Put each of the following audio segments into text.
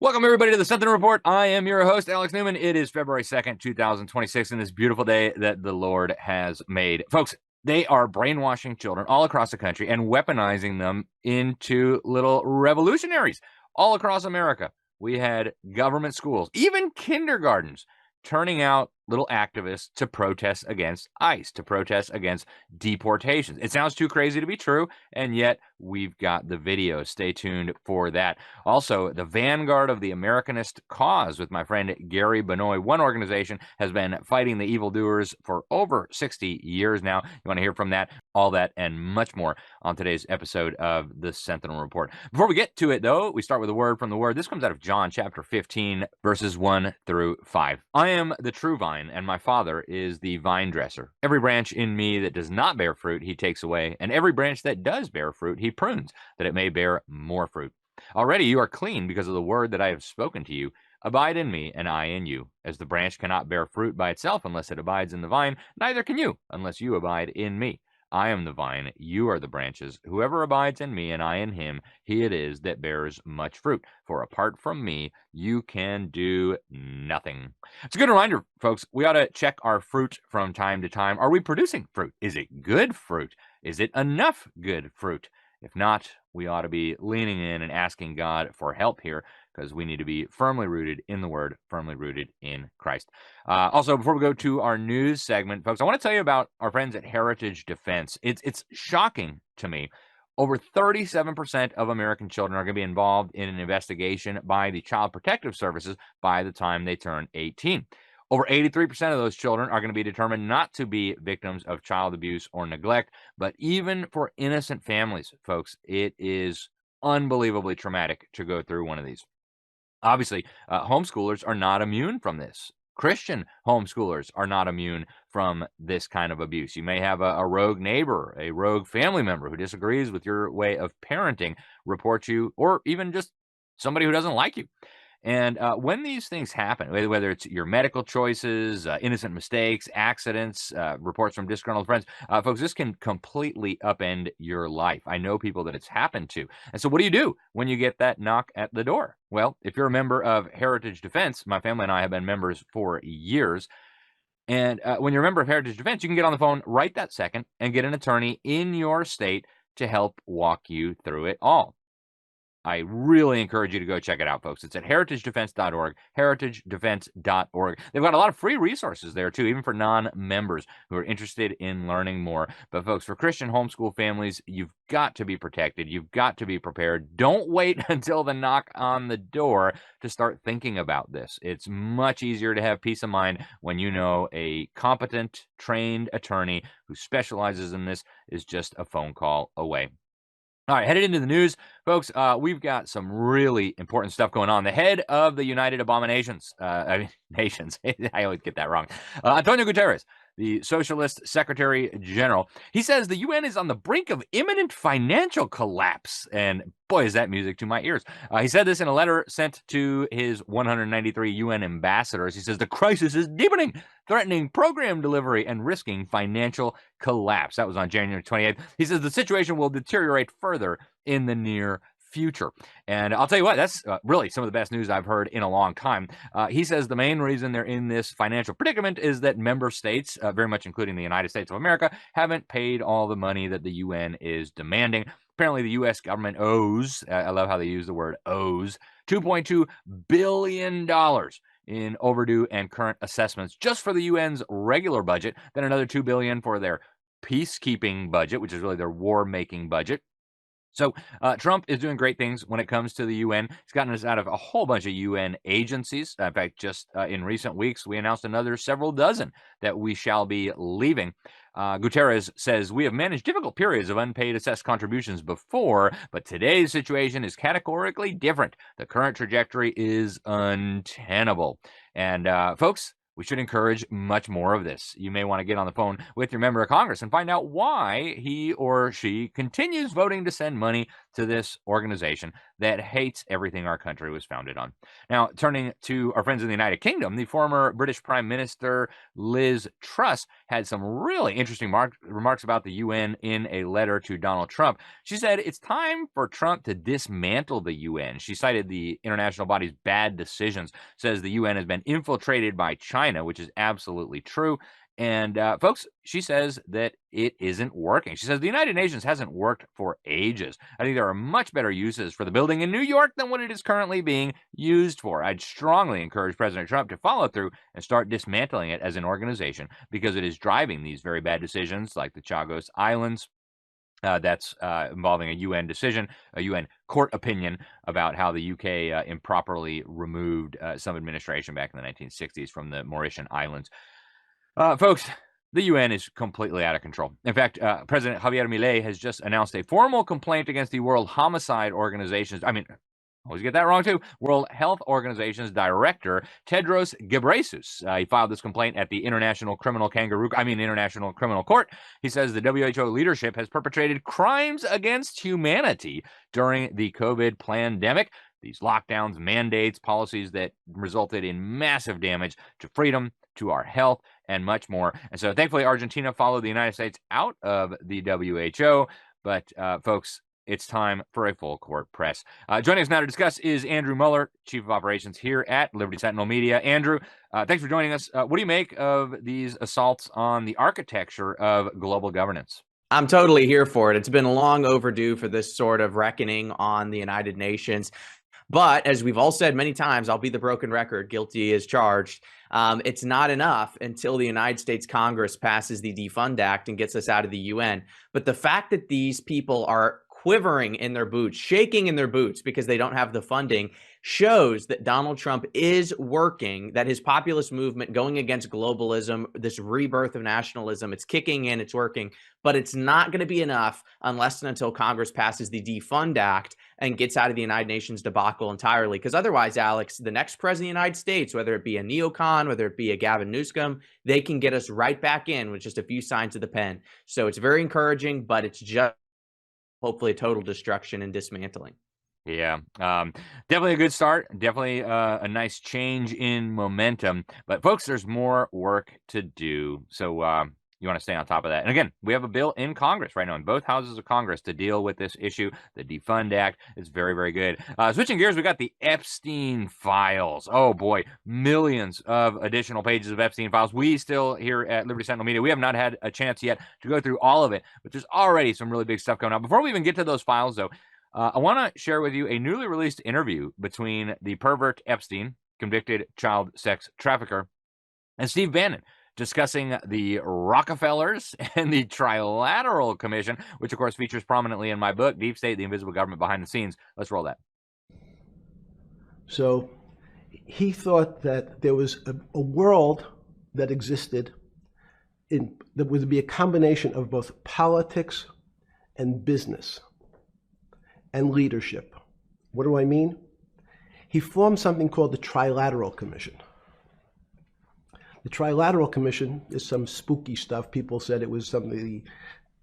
Welcome, everybody, to the Sentinel Report. I am your host, Alex Newman. It is February 2nd, 2026, and this beautiful day that the Lord has made. Folks, they are brainwashing children all across the country and weaponizing them into little revolutionaries all across America. We had government schools, even kindergartens, turning out little activists to protest against ICE, to protest against deportations. It sounds too crazy to be true, and yet we've got the video. Stay tuned for that. Also, the Vanguard of the Americanist Cause with my friend Gary Benoit. One organization has been fighting the evildoers for over 60 years now. You want to hear from that, all that, and much more on today's episode of the Sentinel Report. Before we get to it, though, we start with a word from the Word. This comes out of John chapter 15, verses 1 through 5. I am the true vine, and my Father is the vine dresser. Every branch in me that does not bear fruit, he takes away, and every branch that does bear fruit, he prunes, that it may bear more fruit. Already you are clean because of the word that I have spoken to you. Abide in me, and I in you. As the branch cannot bear fruit by itself unless it abides in the vine, neither can you unless you abide in me. I am the vine, you are the branches. Whoever abides in me and I in him, he it is that bears much fruit. For apart from me, you can do nothing. It's a good reminder, folks. We ought to check our fruit from time to time. Are we producing fruit? Is it good fruit? Is it enough good fruit? If not, we ought to be leaning in and asking God for help here, because we need to be firmly rooted in the Word, firmly rooted in Christ. Also, before we go to our news segment, folks, I want to tell you about our friends at Heritage Defense. It's shocking to me. Over 37% of American children are going to be involved in an investigation by the Child Protective Services by the time they turn 18. Over 83% of those children are going to be determined not to be victims of child abuse or neglect. But even for innocent families, folks, it is unbelievably traumatic to go through one of these. Obviously, homeschoolers are not immune from this. Christian homeschoolers are not immune from this kind of abuse. You may have a rogue neighbor, a rogue family member who disagrees with your way of parenting, report you, or even just somebody who doesn't like you. And when these things happen, whether it's your medical choices, innocent mistakes, accidents, reports from disgruntled friends, folks, this can completely upend your life. I know people that it's happened to. And so what do you do when you get that knock at the door? Well, if you're a member of Heritage Defense, my family and I have been members for years. And when you're a member of Heritage Defense, you can get on the phone right that second and get an attorney in your state to help walk you through it all. I really encourage you to go check it out, folks. It's at heritagedefense.org, heritagedefense.org. They've got a lot of free resources there, too, even for non-members who are interested in learning more. But, folks, for Christian homeschool families, you've got to be protected. You've got to be prepared. Don't wait until the knock on the door to start thinking about this. It's much easier to have peace of mind when you know a competent, trained attorney who specializes in this is just a phone call away. All right, headed into the news, folks, we've got some really important stuff going on. The head of the United Nations, I always get that wrong, António Guterres, the Socialist Secretary General, he says the UN is on the brink of imminent financial collapse. And boy, is that music to my ears. He said this in a letter sent to his 193 UN ambassadors. He says the crisis is deepening, threatening program delivery and risking financial collapse. That was on January 28th. He says the situation will deteriorate further in the near future. And I'll tell you what, that's really some of the best news I've heard in a long time. He says the main reason they're in this financial predicament is that member states, very much including the United States of America, haven't paid all the money that the UN is demanding. Apparently, the U.S. government owes, I love how they use the word owes, $2.2 billion in overdue and current assessments just for the UN's regular budget, then another $2 billion for their peacekeeping budget, which is really their war-making budget. So Trump is doing great things when it comes to the UN. He's gotten us out of a whole bunch of UN agencies. In fact, just in recent weeks, we announced another several dozen that we shall be leaving. Guterres says, we have managed difficult periods of unpaid assessed contributions before, but today's situation is categorically different. The current trajectory is untenable. And folks, we should encourage much more of this. You may want to get on the phone with your member of Congress and find out why he or she continues voting to send money to this organization that hates everything our country was founded on. Now, turning to our friends in the United Kingdom, the former British Prime Minister Liz Truss had some really interesting remarks about the UN in a letter to Donald Trump. She said it's time for Trump to dismantle the UN. She cited the international body's bad decisions, says the UN has been infiltrated by China, which is absolutely true. And folks, she says that it isn't working. She says the United Nations hasn't worked for ages. I think there are much better uses for the building in New York than what it is currently being used for. I'd strongly encourage President Trump to follow through and start dismantling it as an organization, because it is driving these very bad decisions like the Chagos Islands. That's involving a UN decision, a UN court opinion about how the UK improperly removed some administration back in the 1960s from the Mauritian Islands. Folks, the UN is completely out of control. In fact, President Javier Milei has just announced a formal complaint against the World Homicide Organization's, I always get that wrong too, World Health Organization's director, Tedros Ghebreyesus. He filed this complaint at the International Criminal Court. He says the WHO leadership has perpetrated crimes against humanity during the COVID pandemic. These lockdowns, mandates, policies that resulted in massive damage to freedom, to our health, and much more. And so thankfully, Argentina followed the United States out of the WHO. But folks, it's time for a full court press. Joining us now to discuss is Andrew Muller, Chief of Operations here at Liberty Sentinel Media. Andrew, thanks for joining us. What do you make of these assaults on the architecture of global governance? I'm totally here for it. It's been long overdue for this sort of reckoning on the United Nations. But as we've all said many times, I'll be the broken record, guilty as charged. It's not enough until the United States Congress passes the Defund Act and gets us out of the UN. But the fact that these people are quivering in their boots, shaking in their boots because they don't have the funding, shows that Donald Trump is working, that his populist movement going against globalism, this rebirth of nationalism, it's kicking in, it's working, but it's not going to be enough unless and until Congress passes the Defund Act and gets out of the United Nations debacle entirely. Because otherwise, Alex, the next president of the United States, whether it be a neocon, whether it be a Gavin Newsom, they can get us right back in with just a few signs of the pen. So it's very encouraging, but it's just hopefully a total destruction and dismantling. Yeah, definitely a good start. Definitely a nice change in momentum. But folks, there's more work to do. So you want to stay on top of that. And again, we have a bill in Congress right now, in both houses of Congress, to deal with this issue. The Defund Act is very, very good. Switching gears, we got the Epstein files. Oh boy, millions of additional pages of Epstein files. We still here at Liberty Sentinel Media, we have not had a chance yet to go through all of it, but there's already some really big stuff going on. Before we even get to those files, though, I want to share with you a newly released interview between the pervert Epstein, convicted child sex trafficker, and Steve Bannon, discussing the Rockefellers and the Trilateral Commission, which of course features prominently in my book, Deep State, the Invisible Government Behind the Scenes. Let's roll that. So he thought that there was a world that existed that would be a combination of both politics and business and leadership. What do I mean? He formed something called the Trilateral Commission. The Trilateral Commission is some spooky stuff. People said it was the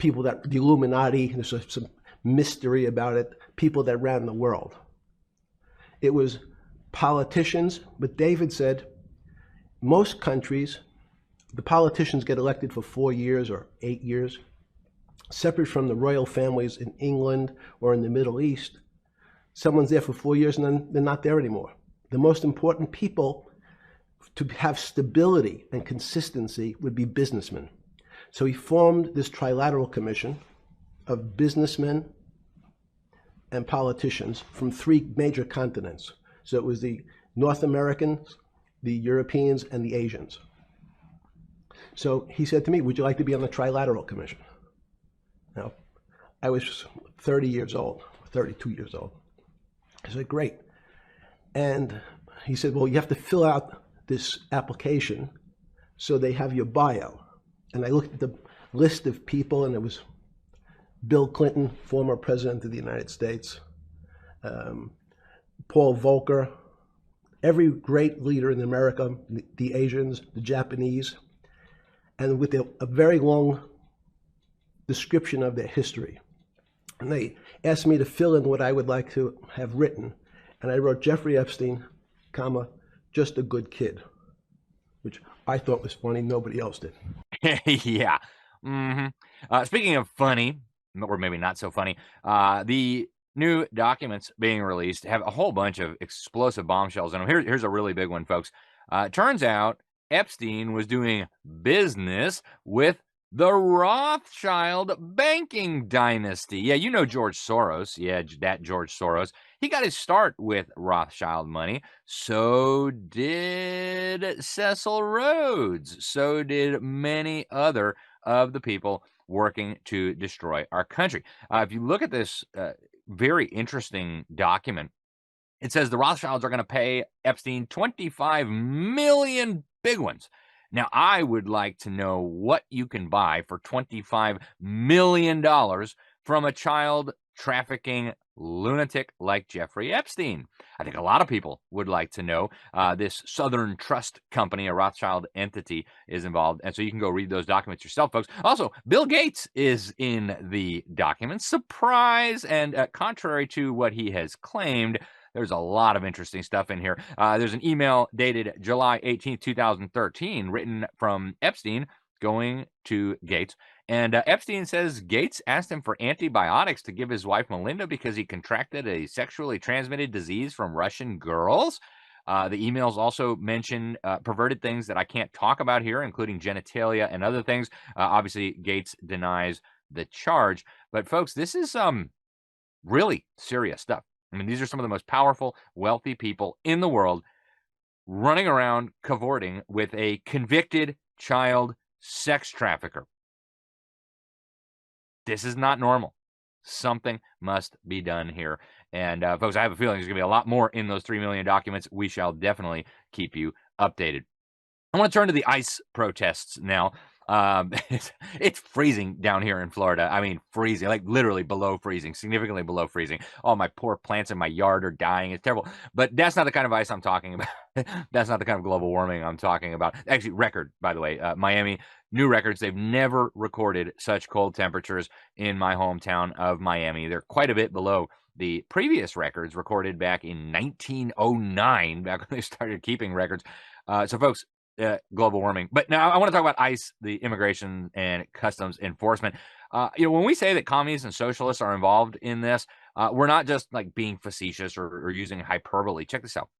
Illuminati, there's some mystery about it, people that ran the world. It was politicians, but David said most countries, the politicians get elected for 4 years or 8 years, separate from the royal families in England or in the Middle East. Someone's there for 4 years and then they're not there anymore. The most important people to have stability and consistency would be businessmen. So he formed this Trilateral Commission of businessmen and politicians from 3 major continents. So it was the North Americans, the Europeans, and the Asians. So he said to me, would you like to be on the Trilateral Commission? Now, I was 30 years old, 32 years old. I said, great. And he said, well, you have to fill out this application so they have your bio. And I looked at the list of people, and it was Bill Clinton, former president of the United States, Paul Volcker, every great leader in America, the Asians, the Japanese, and with a very long description of their history. and they asked me to fill in what I would like to have written. And I wrote Jeffrey Epstein, comma, just a good kid, which I thought was funny. Nobody else did. Yeah. Speaking of funny, or maybe not so funny, the new documents being released have a whole bunch of explosive bombshells in them. Here's a really big one, folks. Turns out Epstein was doing business with the Rothschild banking dynasty. Yeah, you know George Soros. Yeah, that George Soros. He got his start with Rothschild money. So did Cecil Rhodes. So did many other of the people working to destroy our country. If you look at this very interesting document, it says the Rothschilds are going to pay Epstein 25 million big ones. Now, I would like to know what you can buy for $25 million from a child trafficking lunatic like Jeffrey Epstein. I think a lot of people would like to know. This Southern Trust Company, a Rothschild entity, is involved. And so you can go read those documents yourself, folks. Also, Bill Gates is in the documents. Surprise! And contrary to what he has claimed, there's a lot of interesting stuff in here. There's an email dated July 18th, 2013, written from Epstein going to Gates. And Epstein says Gates asked him for antibiotics to give his wife Melinda because he contracted a sexually transmitted disease from Russian girls. The emails also mention perverted things that I can't talk about here, including genitalia and other things. Obviously, Gates denies the charge. But folks, this is really serious stuff. I mean, these are some of the most powerful, wealthy people in the world running around cavorting with a convicted child sex trafficker. This is not normal. Something must be done here. And folks, I have a feeling there's going to be a lot more in those 3 million documents. We shall definitely keep you updated. I want to turn to the ICE protests now. It's freezing down here in Florida. I mean, freezing, like literally below freezing, significantly below freezing. All my poor plants in my yard are dying. It's terrible. But that's not the kind of ice I'm talking about. That's not the kind of global warming I'm talking about. Actually, record, by the way, Miami, new records. They've never recorded such cold temperatures in my hometown of Miami. They're quite a bit below the previous records recorded back in 1909, back when they started keeping records. So, folks, global warming. But now I want to talk about ICE, the Immigration and Customs Enforcement. When we say that communists and socialists are involved in this, we're not just like being facetious or using hyperbole. Check this out.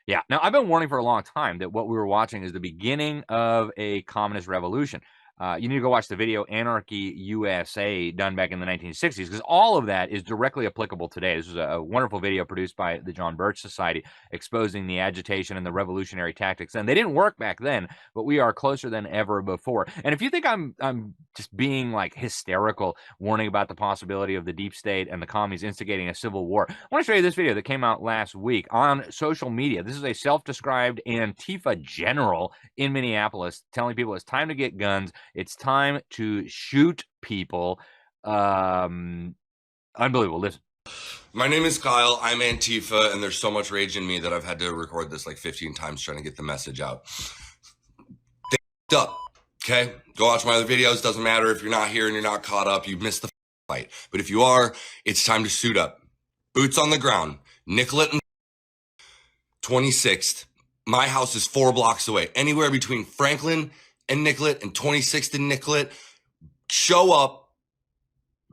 Yeah. Now, I've been warning for a long time that what we were watching is the beginning of a communist revolution. You need to go watch the video Anarchy USA done back in the 1960s, because all of that is directly applicable today. This is a wonderful video produced by the John Birch Society exposing the agitation and the revolutionary tactics. And they didn't work back then, but we are closer than ever before. And if you think I'm just being like hysterical, warning about the possibility of the deep state and the commies instigating a civil war, I want to show you this video that came out last week on social media. This is a self-described Antifa general in Minneapolis telling people it's time to get guns. It's time to shoot people. Unbelievable. Listen. My name is Kyle. I'm Antifa, and there's so much rage in me that I've had to record this like 15 times trying to get the message out. They up, okay? Go watch my other videos. Doesn't matter if you're not here and you're not caught up. You've missed the fight. But if you are, it's time to suit up. Boots on the ground. Nicollet and 26th. My house is 4 blocks away. Anywhere between Franklin and Nicollet and 26th and Nicollet, show up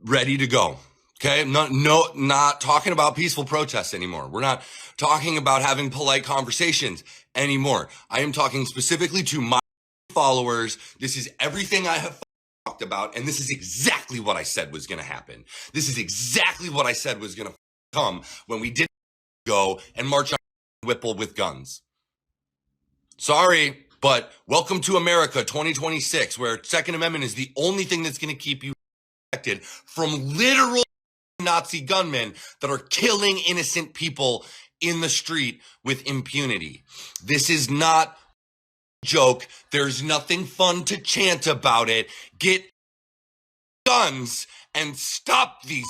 ready to go. Okay, not talking about peaceful protests anymore. We're not talking about having polite conversations anymore. I am talking specifically to my followers. This is everything I have talked about, and this is exactly what I said was going to happen. This is exactly what I said was going to come when we didn't go and march on Whipple with guns. Sorry. But welcome to America 2026, where Second Amendment is the only thing that's going to keep you protected from literal Nazi gunmen that are killing innocent people in the street with impunity. This is not a joke. There's nothing fun to chant about it. Get guns and stop these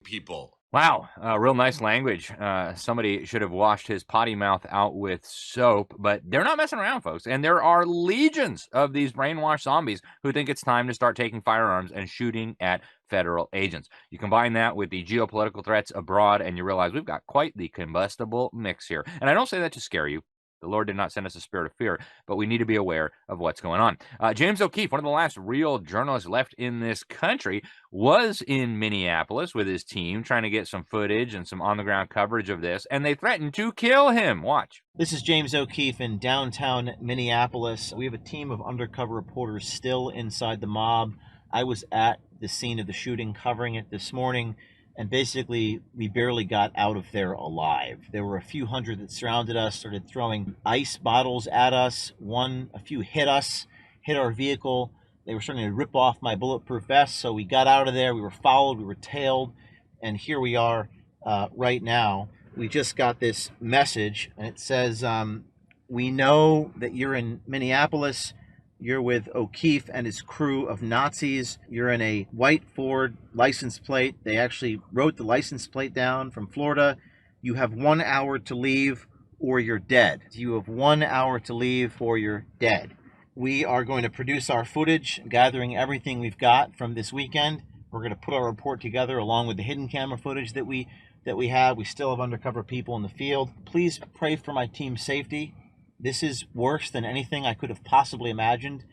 people. Wow, real nice language. Somebody should have washed his potty mouth out with soap, but they're not messing around, folks. And there are legions of these brainwashed zombies who think it's time to start taking firearms and shooting at federal agents. You combine that with the geopolitical threats abroad, and you realize we've got quite the combustible mix here. And I don't say that to scare you. The Lord did not send us a spirit of fear, but we need to be aware of what's going on. James O'Keefe, one of the last real journalists left in this country, was in Minneapolis with his team trying to get some footage and some on-the-ground coverage of this, and they threatened to kill him. Watch. This is James O'Keefe in downtown Minneapolis. We have a team of undercover reporters still inside the mob. I was at the scene of the shooting, covering it this morning, and basically we barely got out of there alive. There were a few hundred that surrounded us, started throwing ice bottles at us. A few hit us, hit our vehicle. They were starting to rip off my bulletproof vest, so we got out of there. We were followed, we were tailed, and here we are right now. We just got this message, and it says, we know that you're in Minneapolis. You're with O'Keefe and his crew of Nazis. You're in a white Ford license plate. They actually wrote the license plate down from Florida. You have 1 hour to leave or you're dead. You have 1 hour to leave or you're dead. We are going to produce our footage, gathering everything we've got from this weekend. We're going to put our report together along with the hidden camera footage that we have. We still have undercover people in the field. Please pray for my team's safety. This is worse than anything I could have possibly imagined.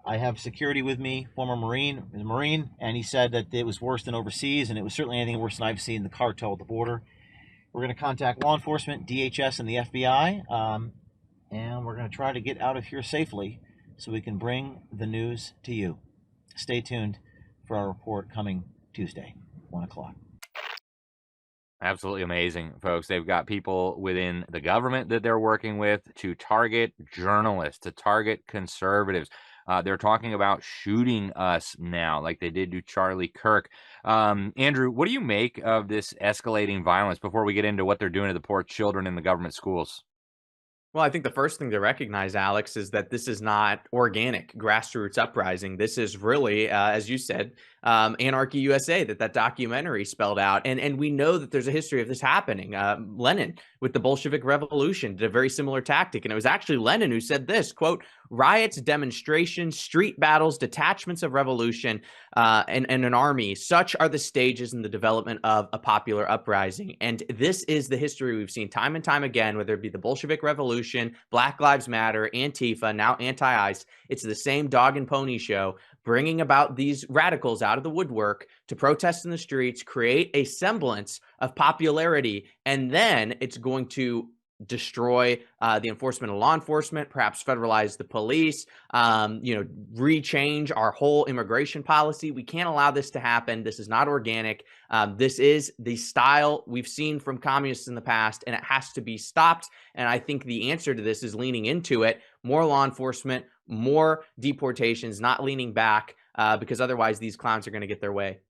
I have security with me, former Marine, and he said that it was worse than overseas, and it was certainly anything worse than I've seen the cartel at the border. We're going to contact law enforcement, DHS, and the FBI, and we're going to try to get out of here safely so we can bring the news to you. Stay tuned for our report coming Tuesday, 1 o'clock. Absolutely amazing, folks. They've got people within the government that they're working with to target journalists, to target conservatives. They're talking about shooting us now, like they did to Charlie Kirk. Andrew, what do you make of this escalating violence before we get into what they're doing to the poor children in the government schools? Well, I think the first thing to recognize, Alex, is that this is not organic grassroots uprising. This is really, as you said, Anarchy USA, that documentary spelled out. And we know that there's a history of this happening. Lenin, with the Bolshevik Revolution, did a very similar tactic. And it was actually Lenin who said this, quote, riots, demonstrations, street battles, detachments of revolution, and an army. Such are the stages in the development of a popular uprising. And this is the history we've seen time and time again, whether it be the Bolshevik Revolution, Black Lives Matter, Antifa, now anti-ICE. It's the same dog and pony show, bringing about these radicals out of the woodwork to protest in the streets, create a semblance of popularity, and then it's going to destroy the enforcement of law enforcement, perhaps federalize the police, rechange our whole immigration policy. We can't allow this to happen. This is not organic. This is the style we've seen from communists in the past, and it has to be stopped. And I think the answer to this is leaning into it, more law enforcement, more deportations, not leaning back, because otherwise these clowns are going to get their way.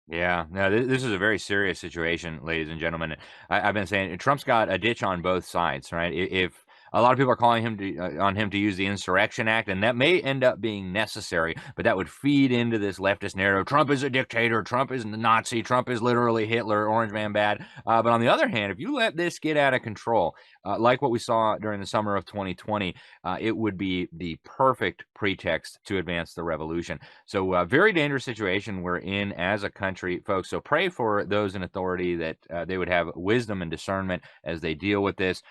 Yeah, no, this is a very serious situation, ladies and gentlemen. I've been saying Trump's got a ditch on both sides, right? If a lot of people are calling him on him to use the Insurrection Act, and that may end up being necessary, but that would feed into this leftist narrative. Trump is a dictator. Trump is a Nazi. Trump is literally Hitler, Orange Man bad. But on the other hand, if you let this get out of control, like what we saw during the summer of 2020, it would be the perfect pretext to advance the revolution. So very dangerous situation we're in as a country, folks. So pray for those in authority that they would have wisdom and discernment as they deal with this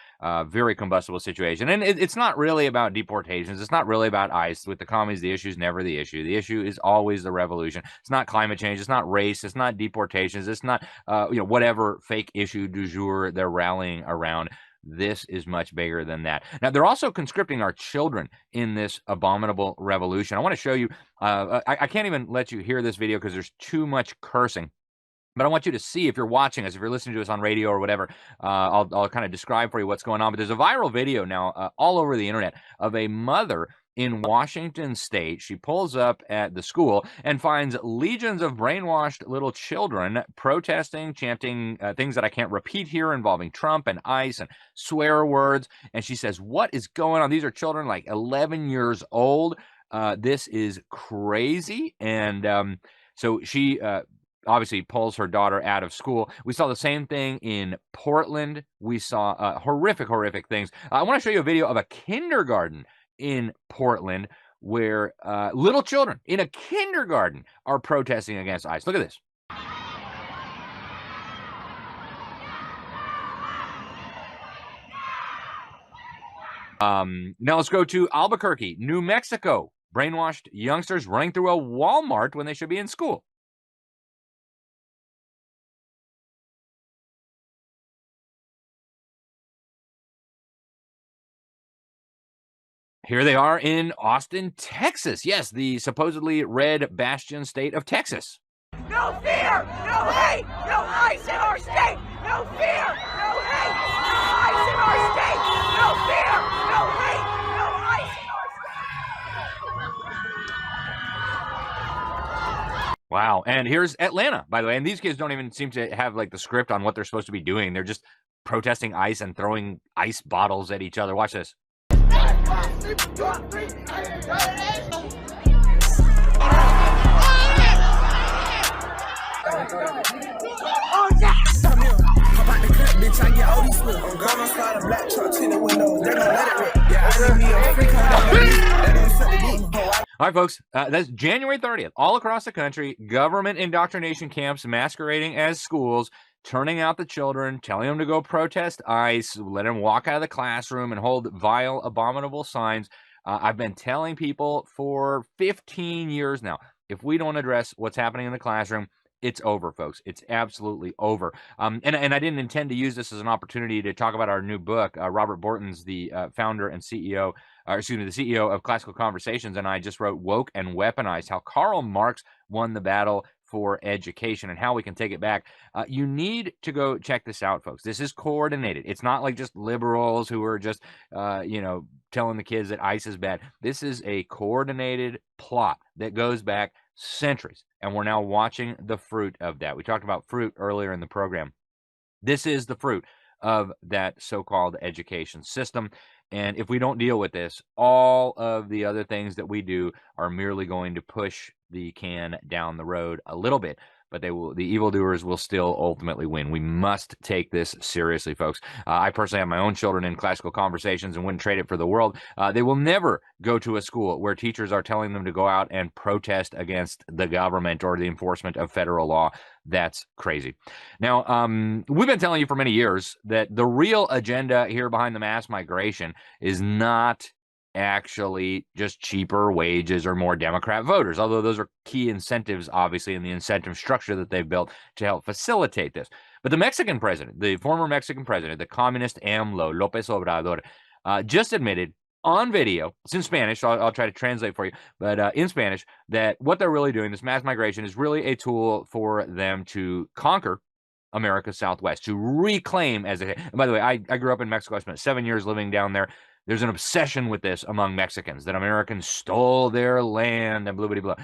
very combustible situation. And it's not really about deportations. It's not really about ICE. With the commies, the issue is never the issue. The issue is always the revolution. It's not climate change. It's not race. It's not deportations. It's not whatever fake issue du jour they're rallying around. This is much bigger than that. Now, they're also conscripting our children in this abominable revolution. I want to show you, I can't even let you hear this video because there's too much cursing. But I want you to see, if you're watching us, if you're listening to us on radio or whatever, I'll kind of describe for you what's going on. But there's a viral video now all over the internet of a mother in Washington State. She pulls up at the school and finds legions of brainwashed little children protesting, chanting things that I can't repeat here involving Trump and ICE and swear words. And she says, what is going on? These are children like 11 years old. This is crazy. And so she obviously pulls her daughter out of school. We saw the same thing in Portland. We saw horrific things. I want to show you a video of a kindergarten in Portland where little children in a kindergarten are protesting against ICE. Look at this. Now let's go to Albuquerque, New Mexico. Brainwashed youngsters running through a Walmart when they should be in school. Here they are in Austin, Texas. Yes, the supposedly red bastion state of Texas. No fear, no hate, no ICE in our state. No fear, no hate, no ICE in our state. No fear, no hate, no ICE in our state. Wow. And here's Atlanta, by the way. And these kids don't even seem to have like the script on what they're supposed to be doing. They're just protesting ICE and throwing ice bottles at each other. Watch this. Oh, yes! Come here. Hop out the cut, bitch. I get all these swift. I'm gonna slide a black truck in the window. They're gonna let it rip. Yeah, I need me a free All right, folks, that's January 30th. All across the country, government indoctrination camps masquerading as schools, turning out the children, telling them to go protest ICE, let them walk out of the classroom and hold vile, abominable signs. I've been telling people for 15 years now, if we don't address what's happening in the classroom, it's over, folks. It's absolutely over. And I didn't intend to use this as an opportunity to talk about our new book. Robert Borton's the founder and CEO, the CEO of Classical Conversations, and I just wrote Woke and Weaponized, how Karl Marx won the battle for education and how we can take it back. You need to go check this out, folks. This is coordinated. It's not like just liberals who are just, telling the kids that ICE is bad. This is a coordinated plot that goes back centuries, and we're now watching the fruit of that. We talked about fruit earlier in the program. This is the fruit of that so-called education system. And if we don't deal with this, all of the other things that we do are merely going to push the can down the road a little bit, but the evildoers will still ultimately win. We must take this seriously, folks. I personally have my own children in Classical Conversations and wouldn't trade it for the world. They will never go to a school where teachers are telling them to go out and protest against the government or the enforcement of federal law. That's crazy. Now, we've been telling you for many years that the real agenda here behind the mass migration is not actually just cheaper wages or more Democrat voters, although those are key incentives, obviously, in the incentive structure that they've built to help facilitate this. But the Mexican president, the former Mexican president, the communist AMLO, López Obrador, just admitted on video, it's in Spanish, so I'll try to translate for you, but in Spanish, that what they're really doing, this mass migration, is really a tool for them to conquer America's Southwest, to reclaim as a... And by the way, I grew up in Mexico. I spent 7 years living down there. There's an obsession with this among Mexicans, that Americans stole their land and blah, blah, blah.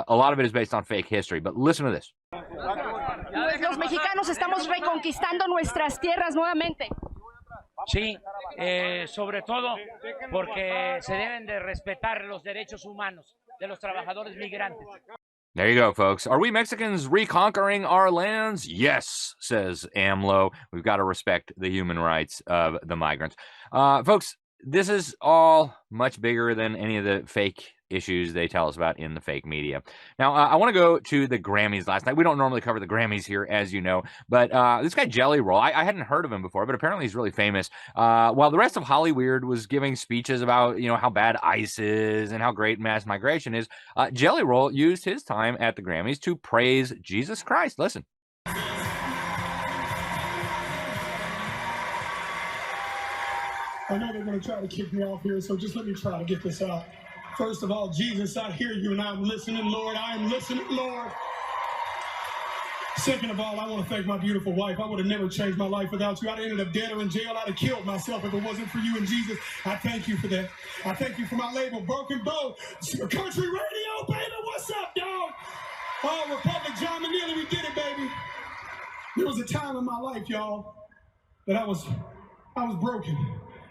A lot of it is based on fake history, but listen to this. Los mexicanos estamos reconquistando nuestras tierras nuevamente. Sí, sobre todo porque se deben de respetar los derechos humanos de los trabajadores migrantes. There you go, folks. Are we Mexicans reconquering our lands? Yes, says AMLO. We've got to respect the human rights of the migrants. Folks, this is all much bigger than any of the fake issues they tell us about in the fake media. Now, I want to go to the Grammys last night. We don't normally cover the Grammys here, as you know, but this guy Jelly Roll, I hadn't heard of him before, but apparently he's really famous. While the rest of Hollywood was giving speeches about, how bad ICE is and how great mass migration is, Jelly Roll used his time at the Grammys to praise Jesus Christ. Listen. I know they're going to try to kick me off here, so just let me try to get this out. First of all, Jesus, I hear you and I'm listening, Lord. I am listening, Lord. Second of all, I want to thank my beautiful wife. I would have never changed my life without you. I'd have ended up dead or in jail. I'd have killed myself if it wasn't for you and Jesus. I thank you for that. I thank you for my label, Broken Bow, Country Radio, baby. What's up, dog? Oh, Republic, John Manili, we did it, baby. There was a time in my life, y'all, that I was broken.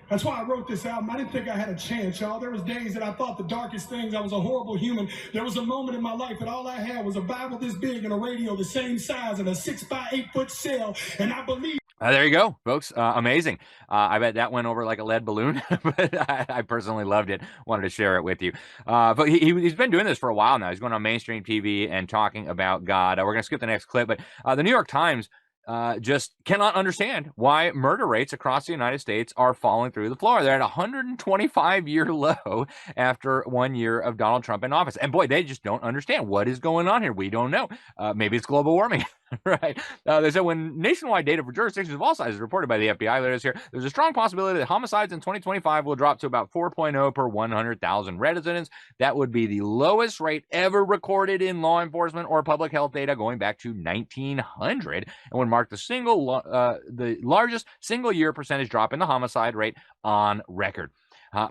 That's why I wrote this album. I didn't think I had a chance, y'all. There was days that I thought the darkest things. I was a horrible human. There was a moment in my life that all I had was a Bible this big and a radio the same size and a 6x8 foot cell. And I believe. There you go, folks. Amazing. I bet that went over like a lead balloon, but I personally loved it. Wanted to share it with you. But he's been doing this for a while now. He's going on mainstream TV and talking about God. We're going to skip the next clip, but the New York Times just cannot understand why murder rates across the United States are falling through the floor. They're at a 125-year low after 1 year of Donald Trump in office. And boy, they just don't understand what is going on here. We don't know. Maybe it's global warming. Right. They said when nationwide data for jurisdictions of all sizes reported by the FBI later this year, there's a strong possibility that homicides in 2025 will drop to about 4.0 per 100,000 residents. That would be the lowest rate ever recorded in law enforcement or public health data going back to 1900, and would mark the largest single year percentage drop in the homicide rate on record. I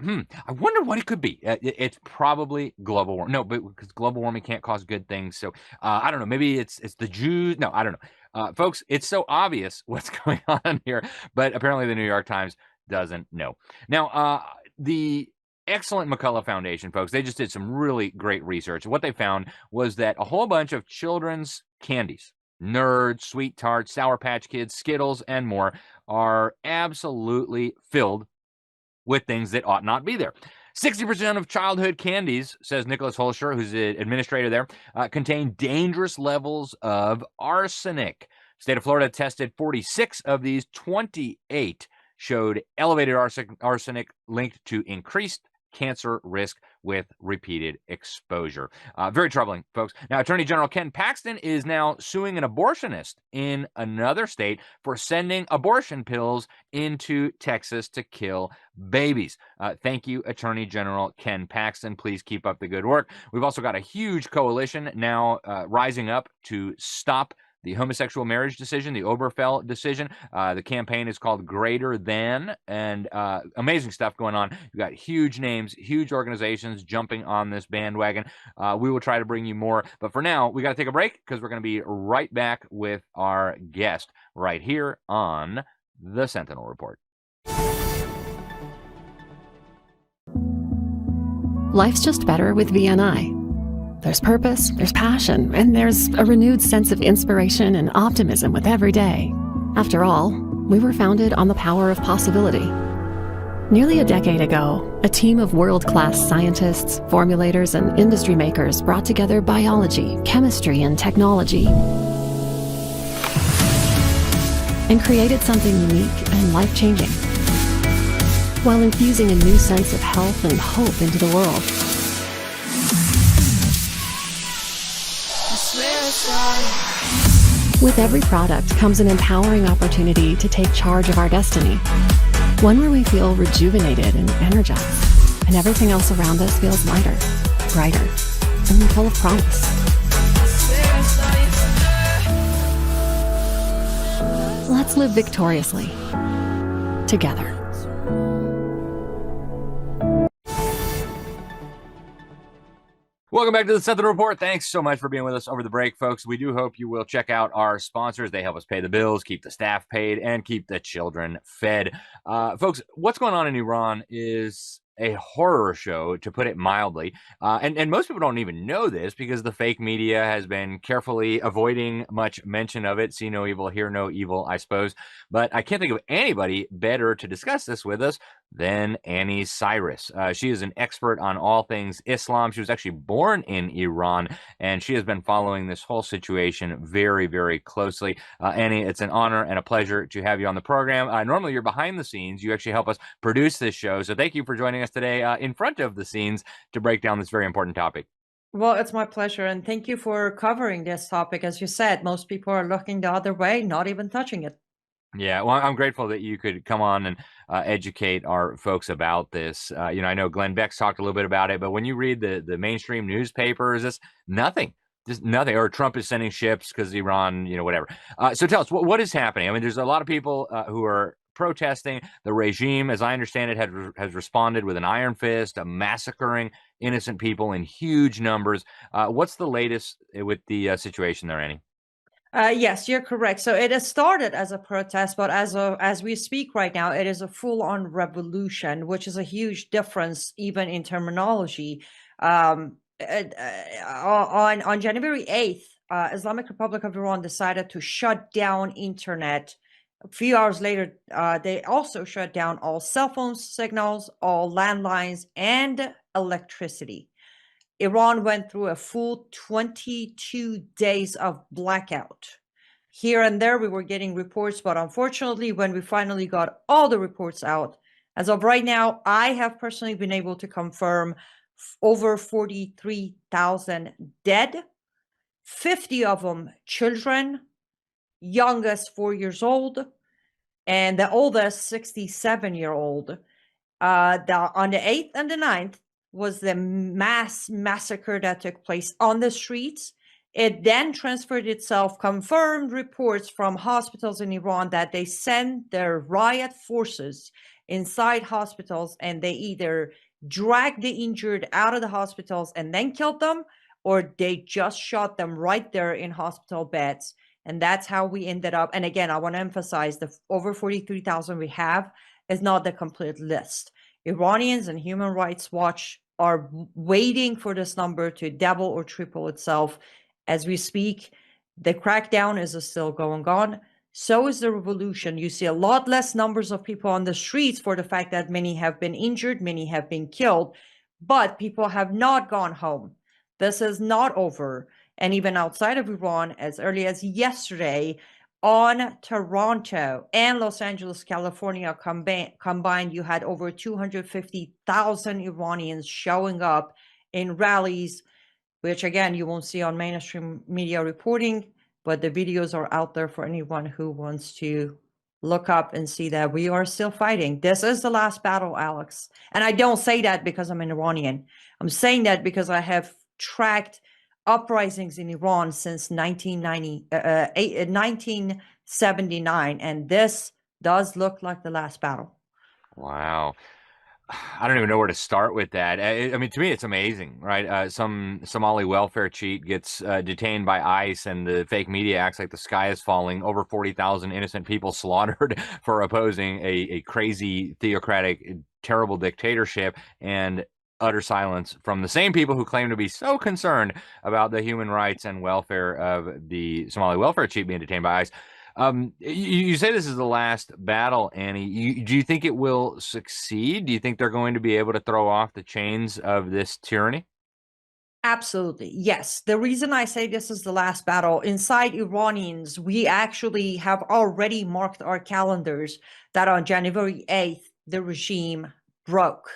wonder what it could be. It's probably global warming. No, but because global warming can't cause good things. So I don't know. Maybe it's the Jews. No, I don't know. Folks, it's so obvious what's going on here, but apparently the New York Times doesn't know. Now, the excellent McCullough Foundation, folks, they just did some really great research. What they found was that a whole bunch of children's candies, Nerds, Sweet Tarts, Sour Patch Kids, Skittles, and more are absolutely filled with things that ought not be there. 60% of childhood candies, says Nicholas Holscher, who's the administrator there, contain dangerous levels of arsenic. State of Florida tested 46 of these. 28 showed elevated arsenic linked to increased cancer risk with repeated exposure. Very troubling, folks. Now, Attorney General Ken Paxton is now suing an abortionist in another state for sending abortion pills into Texas to kill babies. Thank you, Attorney General Ken Paxton. Please keep up the good work. We've also got a huge coalition now rising up to stop the homosexual marriage decision, the Obergefell decision. The campaign is called Greater Than, and amazing stuff going on. You've got huge names, huge organizations jumping on this bandwagon. We will try to bring you more, but for now, we got to take a break because we're going to be right back with our guest right here on the Sentinel Report. Life's just better with VNI. There's purpose, there's passion, and there's a renewed sense of inspiration and optimism with every day. After all, we were founded on the power of possibility. Nearly a decade ago, a team of world-class scientists, formulators, and industry makers brought together biology, chemistry, and technology and created something unique and life-changing, while infusing a new sense of health and hope into the world. With every product comes an empowering opportunity to take charge of our destiny. One where we feel rejuvenated and energized, and everything else around us feels lighter, brighter, and full of promise. Let's live victoriously, together. Welcome back to the Sentinel Report. Thanks so much for being with us over the break, folks. We do hope you will check out our sponsors. They help us pay the bills, keep the staff paid, and keep the children fed. Folks, what's going on in Iran is a horror show, to put it mildly. And most people don't even know this because the fake media has been carefully avoiding much mention of it. See no evil, hear no evil, I suppose. But I can't think of anybody better to discuss this with us than Anni Cyrus. She is an expert on all things Islam. She was actually born in Iran, and she has been following this whole situation very, very closely. Anni, it's an honor and a pleasure to have you on the program. Normally, you're behind the scenes. You actually help us produce this show. So thank you for joining us today in front of the scenes to break down this very important topic. Well, it's my pleasure, and thank you for covering this topic. As you said, most people are looking the other way, not even touching it. Yeah, well, I'm grateful that you could come on and educate our folks about this. I know Glenn Beck's talked a little bit about it, but when you read the mainstream newspapers, it's nothing. Just nothing. Or Trump is sending ships because Iran, whatever. So tell us, what is happening? I mean, there's a lot of people who are protesting. The regime, as I understand it, has responded with an iron fist, massacring innocent people in huge numbers. What's the latest with the situation there, Annie? Yes, you're correct. So it has started as a protest, but as we speak right now, it is a full-on revolution, which is a huge difference even in terminology. On January 8th, Islamic Republic of Iran decided to shut down internet. A few hours later, they also shut down all cell phone signals, all landlines, and electricity. Iran went through a full 22 days of blackout. Here and there, we were getting reports, but unfortunately, when we finally got all the reports out, as of right now, I have personally been able to confirm over 43,000 dead, 50 of them children, youngest 4 years old, and the oldest 67-year-old. On the 8th and the 9th, was the mass massacre that took place on the streets. It then transferred itself, confirmed reports from hospitals in Iran that they sent their riot forces inside hospitals and they either dragged the injured out of the hospitals and then killed them, or they just shot them right there in hospital beds. And that's how we ended up. And again, I want to emphasize the over 43,000 we have is not the complete list. Iranians and Human Rights Watch are waiting for this number to double or triple itself as we speak. The crackdown is still going on. So is the revolution. You see a lot less numbers of people on the streets for the fact that many have been injured, many have been killed, but people have not gone home. This is not over. And even outside of Iran, as early as yesterday, on Toronto and Los Angeles, California combined, you had over 250,000 Iranians showing up in rallies, which again, you won't see on mainstream media reporting, but the videos are out there for anyone who wants to look up and see that we are still fighting. This is the last battle, Alex. And I don't say that because I'm an Iranian. I'm saying that because I have tracked uprisings in Iran since 1979, and this does look like the last battle. Wow. I don't even know where to start with that. I mean, to me, it's amazing, right? Some Somali welfare cheat gets detained by ICE, and the fake media acts like the sky is falling. Over 40,000 innocent people slaughtered for opposing a crazy, theocratic, terrible dictatorship, and utter silence from the same people who claim to be so concerned about the human rights and welfare of the Somali welfare chief being detained by ICE. You say this is the last battle, Annie. Do you think it will succeed? Do you think they're going to be able to throw off the chains of this tyranny? Absolutely. Yes. The reason I say this is the last battle, inside Iranians, we actually have already marked our calendars that on January 8th, the regime broke.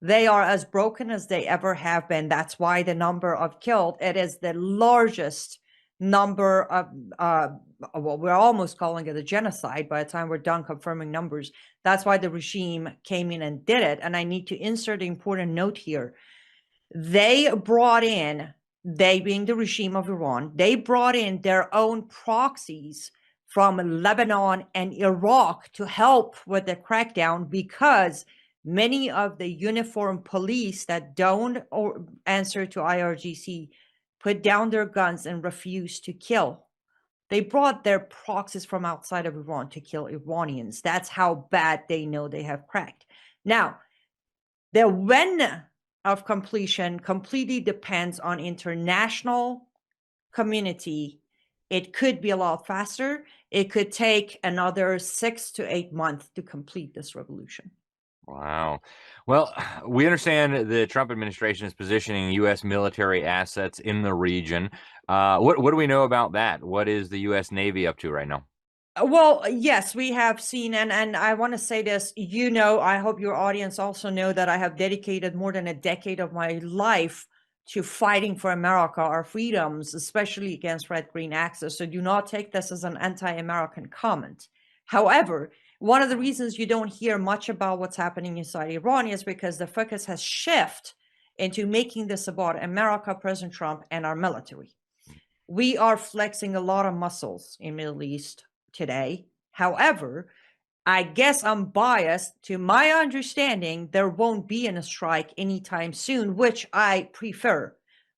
They are as broken as they ever have been. That's why the number of killed, it is the largest number of, well, we're almost calling it a genocide by the time we're done confirming numbers. That's why the regime came in and did it. And I need to insert an important note here. They brought in, they being the regime of Iran, they brought in their own proxies from Lebanon and Iraq to help with the crackdown, because many of the uniformed police that don't answer to IRGC put down their guns and refuse to kill. They brought their proxies from outside of Iran to kill Iranians. That's how bad they know they have cracked. Now, the when of completion completely depends on international community. It could be a lot faster. It could take another 6 to 8 months to complete this revolution. Wow. Well, we understand the Trump administration is positioning U.S. military assets in the region. What do we know about that? What is the U.S. Navy up to right now? Well, yes, we have seen, and I want to say this, I hope your audience also know that I have dedicated more than a decade of my life to fighting for America, our freedoms, especially against red-green axis. So do not take this as an anti-American comment. However, one of the reasons you don't hear much about what's happening inside Iran is because the focus has shifted into making this about America, President Trump, and our military. We are flexing a lot of muscles in Middle East today. However, I guess I'm biased. To my understanding, there won't be a strike anytime soon, which I prefer.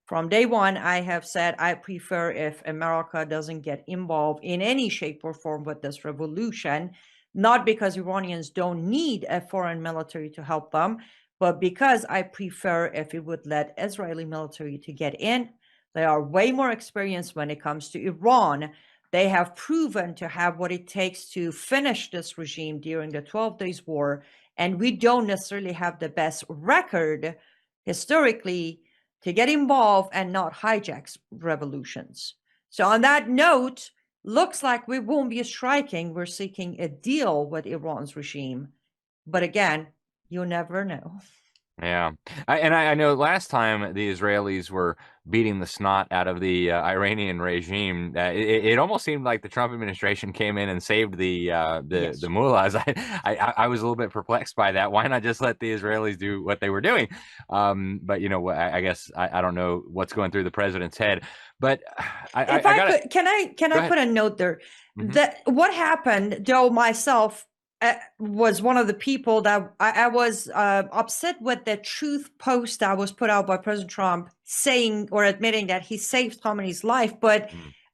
From day one, I have said I prefer if America doesn't get involved in any shape or form with this revolution, not because Iranians don't need a foreign military to help them, but because I prefer if it would let Israeli military to get in. They are way more experienced when it comes to Iran. They have proven to have what it takes to finish this regime during the 12 Days War. And we don't necessarily have the best record historically to get involved and not hijack revolutions. So on that note, looks like we won't be striking. We're seeking a deal with Iran's regime. But again, you never know. Yeah. I know last time the Israelis were beating the snot out of the Iranian regime, it almost seemed like the Trump administration came in and saved the mullahs. I was a little bit perplexed by that. Why not just let the Israelis do what they were doing? But, you know, I guess I don't know what's going through the president's head. But can I put a note there? Mm-hmm. That what happened, though, myself was one of the people that I was upset with the truth post that was put out by President Trump saying or admitting that he saved Khamenei's life. But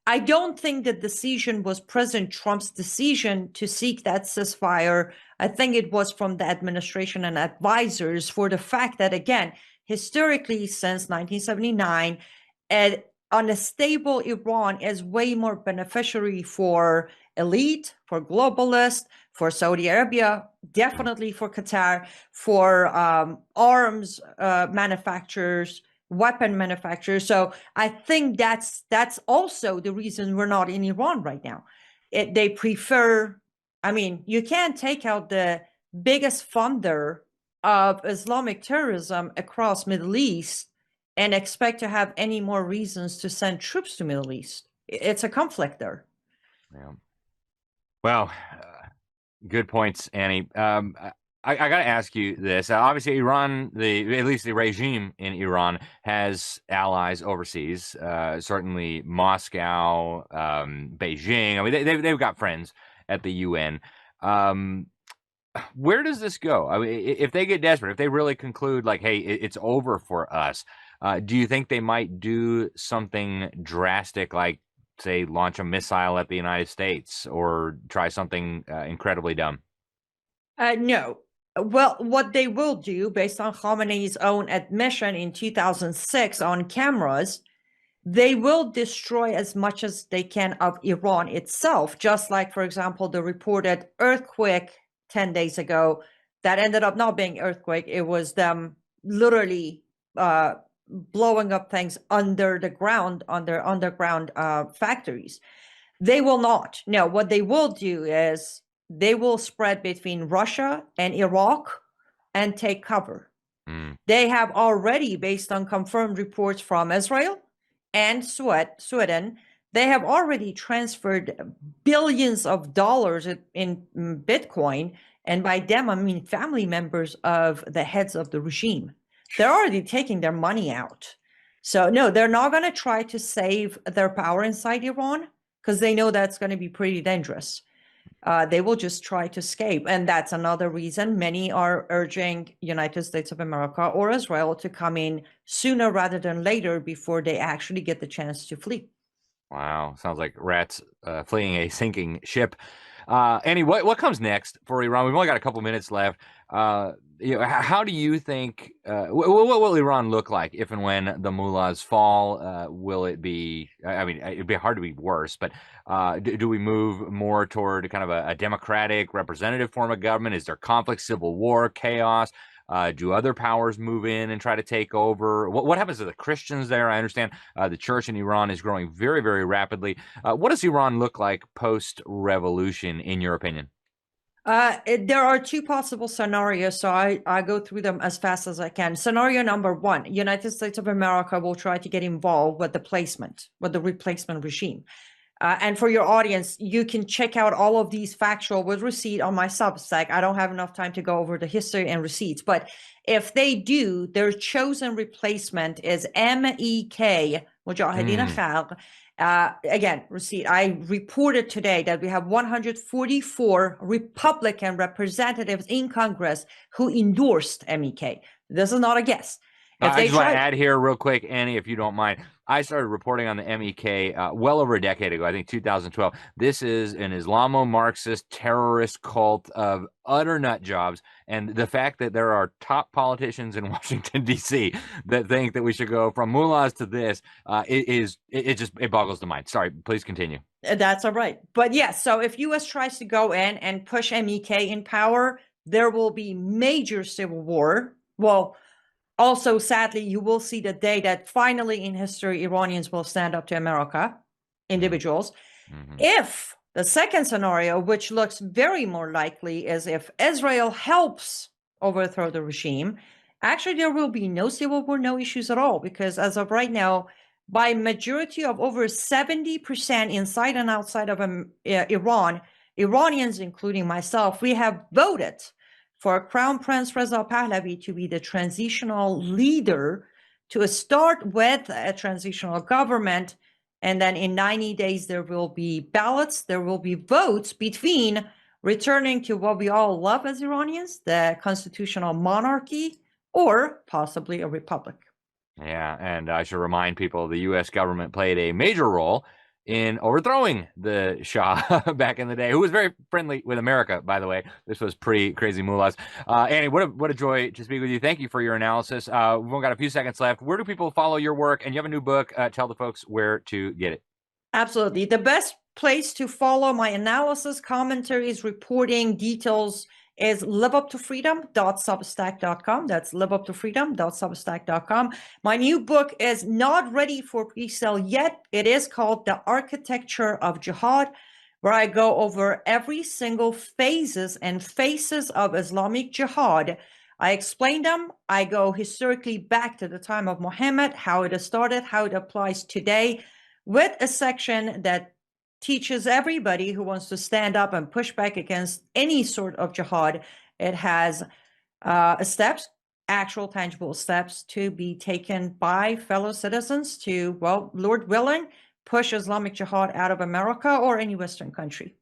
I don't think the decision was President Trump's decision to seek that ceasefire. I think it was from the administration and advisors, for the fact that, again, historically, since 1979, an unstable Iran is way more beneficiary for elite, for globalists, for Saudi Arabia, definitely for Qatar, for arms manufacturers, weapon manufacturers. So I think that's also the reason we're not in Iran right now. They prefer, I mean, you can't take out the biggest funder of Islamic terrorism across Middle East and expect to have any more reasons to send troops to Middle East. It's a conflict there. Yeah. Well, good points, Annie. I got to ask you this. Obviously, Iran, at least the regime in Iran, has allies overseas. Certainly, Moscow, Beijing. I mean, they've got friends at the UN. Where does this go? I mean, if they get desperate, if they really conclude like, "Hey, it's over for us," do you think they might do something drastic, like, say, launch a missile at the United States or try something incredibly dumb? No. Well, what they will do, based on Khamenei's own admission in 2006 on cameras, they will destroy as much as they can of Iran itself, just like, for example, the reported earthquake 10 days ago that ended up not being earthquake. It was them literally blowing up things under the ground, underground factories. They will not. No, what they will do is they will spread between Russia and Iraq and take cover. They have already, based on confirmed reports from Israel and Sweden, they have already transferred billions of dollars in Bitcoin. And by them, I mean family members of the heads of the regime. They're already taking their money out. So no, they're not going to try to save their power inside Iran because they know that's going to be pretty dangerous. They will just try to escape. And that's another reason many are urging United States of America or Israel to come in sooner rather than later before they actually get the chance to flee. Wow. Sounds like rats fleeing a sinking ship. Annie, what comes next for Iran? We've only got a couple minutes left. How do you think, what will Iran look like if and when the mullahs fall? Will it be, I mean, it'd be hard to be worse, but do we move more toward kind of a democratic representative form of government? Is there conflict, civil war, chaos? Do other powers move in and try to take over? What happens to the Christians there? I understand the church in Iran is growing very, very rapidly. What does Iran look like post-revolution, in your opinion? There are two possible scenarios, so I go through them as fast as I can. Scenario number one, United States of America will try to get involved with the replacement regime. And for your audience, you can check out all of these factual with receipt on my Substack. I don't have enough time to go over the history and receipts, but if they do, their chosen replacement is MEK, Mujahideen Khalq. Again, receipt. I reported today that we have 144 Republican representatives in Congress who endorsed MEK. This is not a guess. I just want to add here real quick, Annie, if you don't mind. I started reporting on the MEK well over a decade ago, I think 2012. This is an Islamo-Marxist terrorist cult of utter nut jobs. And the fact that there are top politicians in Washington, D.C. that think that we should go from mullahs to this, it boggles the mind. Sorry, please continue. That's all right. But yes, so if U.S. tries to go in and push MEK in power, there will be major civil war. Well, also, sadly, you will see the day that finally in history, Iranians will stand up to America, individuals. Mm-hmm. If the second scenario, which looks very more likely, is if Israel helps overthrow the regime, actually there will be no civil war, no issues at all, because as of right now, by majority of over 70% inside and outside of Iran, Iranians, including myself, we have voted for Crown Prince Reza Pahlavi to be the transitional leader, to start with a transitional government. And then in 90 days, there will be ballots, there will be votes between returning to what we all love as Iranians, the constitutional monarchy, or possibly a republic. Yeah, and I should remind people the U.S. government played a major role in overthrowing the Shah back in the day, who was very friendly with America, by the way. This was pre-crazy mullahs. Annie, what a joy to speak with you. Thank you for your analysis. We've only got a few seconds left. Where do people follow your work? And you have a new book. Tell the folks where to get it. Absolutely. The best place to follow my analysis, commentaries, reporting, details is liveuptofreedom.substack.com. That's liveuptofreedom.substack.com. My new book is not ready for pre-sale yet. It is called The Architecture of Jihad, where I go over every single phases and faces of Islamic Jihad. I explain them. I go historically back to the time of Muhammad, how it started, how it applies today, with a section that teaches everybody who wants to stand up and push back against any sort of jihad. It has steps, actual tangible steps to be taken by fellow citizens to, well, Lord willing, push Islamic jihad out of America or any Western country.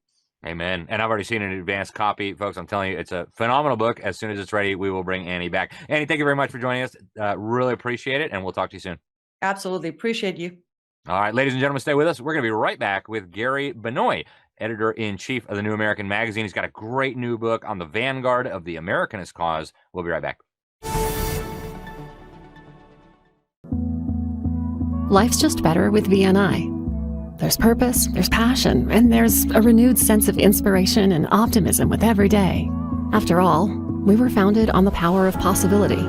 Amen. And I've already seen an advanced copy, folks. I'm telling you, it's a phenomenal book. As soon as it's ready, we will bring Annie back. Annie, thank you very much for joining us. Really appreciate it, and we'll talk to you soon. Absolutely. Appreciate you. All right, ladies and gentlemen, stay with us. We're going to be right back with Gary Benoit, editor-in-chief of the New American Magazine. He's got a great new book on the Vanguard of the Americanist Cause. We'll be right back. Life's just better with VNI. There's purpose, there's passion, and there's a renewed sense of inspiration and optimism with every day. After all, we were founded on the power of possibility.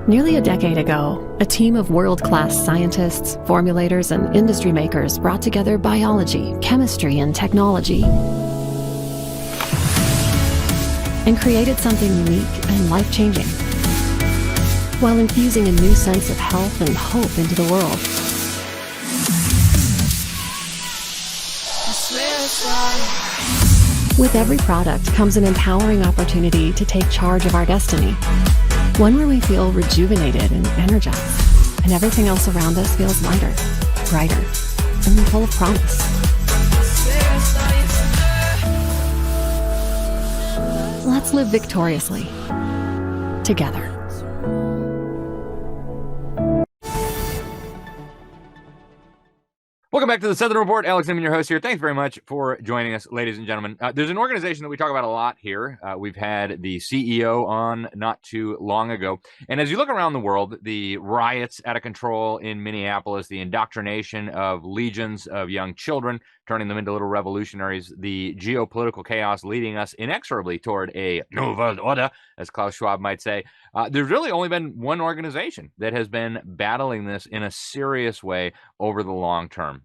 Nearly a decade ago, a team of world-class scientists, formulators, and industry makers brought together biology, chemistry, and technology and created something unique and life-changing, while infusing a new sense of health and hope into the world. With every product comes an empowering opportunity to take charge of our destiny. One where we feel rejuvenated and energized, and everything else around us feels lighter, brighter, and full of promise. Let's live victoriously, together. Welcome back to the Sentinel Report. Alex Newman, your host here. Thanks very much for joining us, ladies and gentlemen. There's an organization that we talk about a lot here. We've had the CEO on not too long ago. And as you look around the world, the riots out of control in Minneapolis, the indoctrination of legions of young children, turning them into little revolutionaries, the geopolitical chaos leading us inexorably toward a New World Order, as Klaus Schwab might say. There's really only been one organization that has been battling this in a serious way over the long term,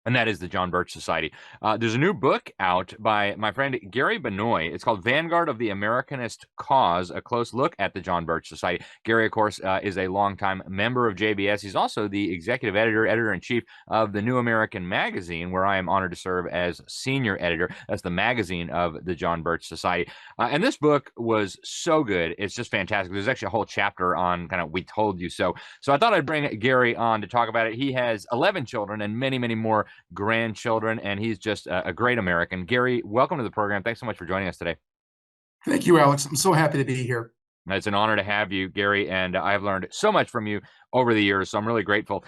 and that is the John Birch Society. There's a new book out by my friend Gary Benoit. It's called Vanguard of the Americanist Cause, a close look at the John Birch Society. Gary, of course, is a longtime member of JBS. He's also the executive editor-in-chief of the New American Magazine, where I am honored to serve as senior editor. That's the magazine of the John Birch Society. And this book was so good. It's just fantastic. There's actually a whole chapter on kind of We Told You So. So I thought I'd bring Gary on to talk about it. He has 11 children and many, many more grandchildren, and he's just a great American. Gary, welcome to the program. Thanks so much for joining us today. Thank you, Alex. I'm so happy to be here. It's an honor to have you, Gary, and I've learned so much from you over the years, so I'm really grateful.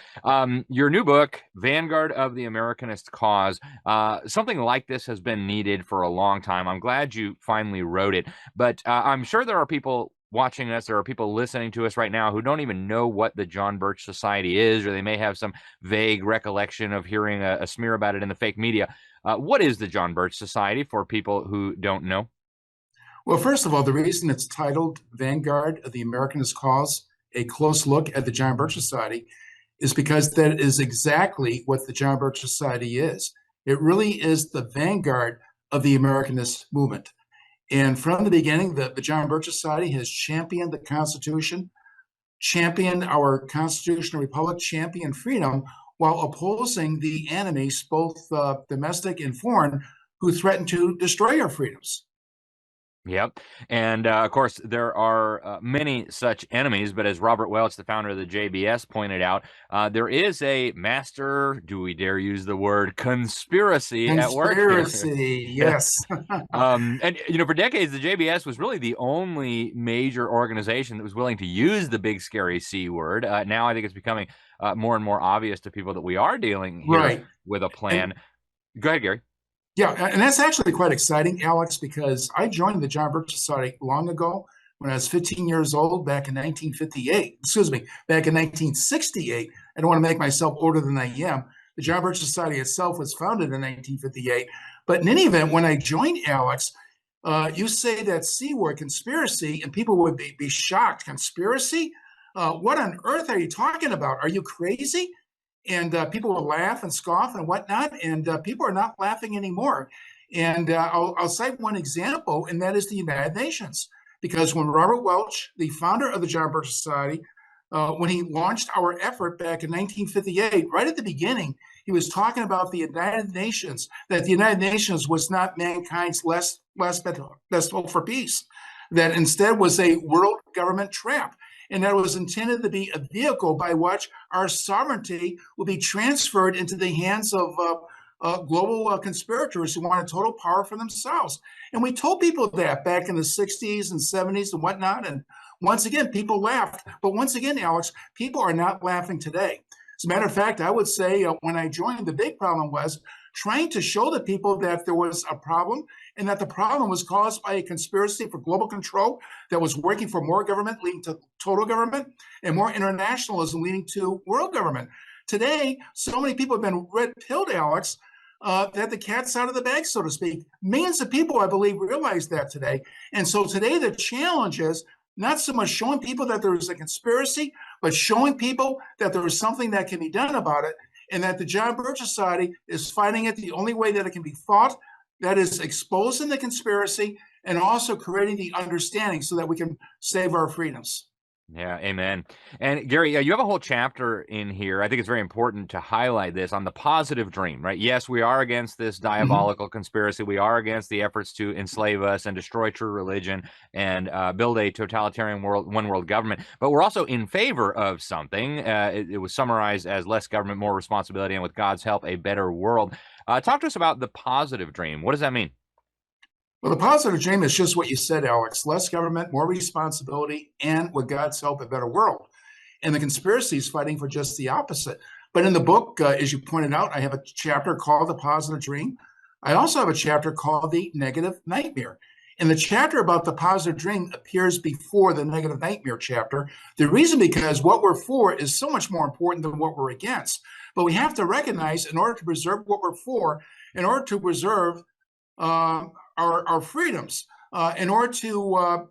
Your new book, Vanguard of the Americanist Cause, something like this has been needed for a long time. I'm glad you finally wrote it, but I'm sure there are people watching us, there are people listening to us right now who don't even know what the John Birch Society is, or they may have some vague recollection of hearing a smear about it in the fake media. What is the John Birch Society for people who don't know? Well, first of all, the reason it's titled Vanguard of the Americanist Cause, a close look at the John Birch Society, is because that is exactly what the John Birch Society is. It really is the vanguard of the Americanist movement. And from the beginning, the John Birch Society has championed the Constitution, championed our constitutional republic, championed freedom, while opposing the enemies, both domestic and foreign, who threaten to destroy our freedoms. Yep. And of course, there are many such enemies. But as Robert Welch, the founder of the JBS, pointed out, there is a master, do we dare use the word, conspiracy at work here. Conspiracy, yes. And, for decades, the JBS was really the only major organization that was willing to use the big, scary C word. Now I think it's becoming more and more obvious to people that we are dealing here with a plan. Go ahead, Gary. Yeah, and that's actually quite exciting, Alex, because I joined the John Birch Society long ago when I was 15 years old, back in 1958. Excuse me, back in 1968. I don't want to make myself older than I am. The John Birch Society itself was founded in 1958. But in any event, when I joined, Alex, you say that C word, conspiracy, and people would be shocked. Conspiracy? What on earth are you talking about? Are you crazy? And people will laugh and scoff and whatnot, and people are not laughing anymore. And I'll cite one example, and that is the United Nations. Because when Robert Welch, the founder of the John Birch Society, when he launched our effort back in 1958, right at the beginning, he was talking about the United Nations, that the United Nations was not mankind's last hope for peace, that instead was a world government trap. And that was intended to be a vehicle by which our sovereignty will be transferred into the hands of global conspirators who wanted total power for themselves. And we told people that back in the 60s and 70s and whatnot. And once again, people laughed. But once again, Alex, people are not laughing today. As a matter of fact, I would say when I joined, the big problem was trying to show the people that there was a problem and that the problem was caused by a conspiracy for global control that was working for more government, leading to total government, and more internationalism, leading to world government. Today, so many people have been red-pilled, Alex, that the cat's out of the bag, so to speak. Millions of people, I believe, realize that today. And so today the challenge is not so much showing people that there is a conspiracy, but showing people that there is something that can be done about it, and that the John Birch Society is fighting it the only way that it can be fought, that is exposing the conspiracy and also creating the understanding so that we can save our freedoms. Yeah, amen. And Gary, you have a whole chapter in here. I think it's very important to highlight this on the positive dream, right? Yes, we are against this diabolical conspiracy. We are against the efforts to enslave us and destroy true religion and build a totalitarian one world government. But we're also in favor of something. It was summarized as less government, more responsibility, and with God's help, a better world. Talk to us about the positive dream. What does that mean? Well, the positive dream is just what you said, Alex. Less government, more responsibility, and with God's help, a better world. And the conspiracy is fighting for just the opposite. But in the book, as you pointed out, I have a chapter called The Positive Dream. I also have a chapter called The Negative Nightmare. And the chapter about the positive dream appears before the negative nightmare chapter. The reason because what we're for is so much more important than what we're against. But we have to recognize, in order to preserve what we're for, in order to preserve our freedoms, in order to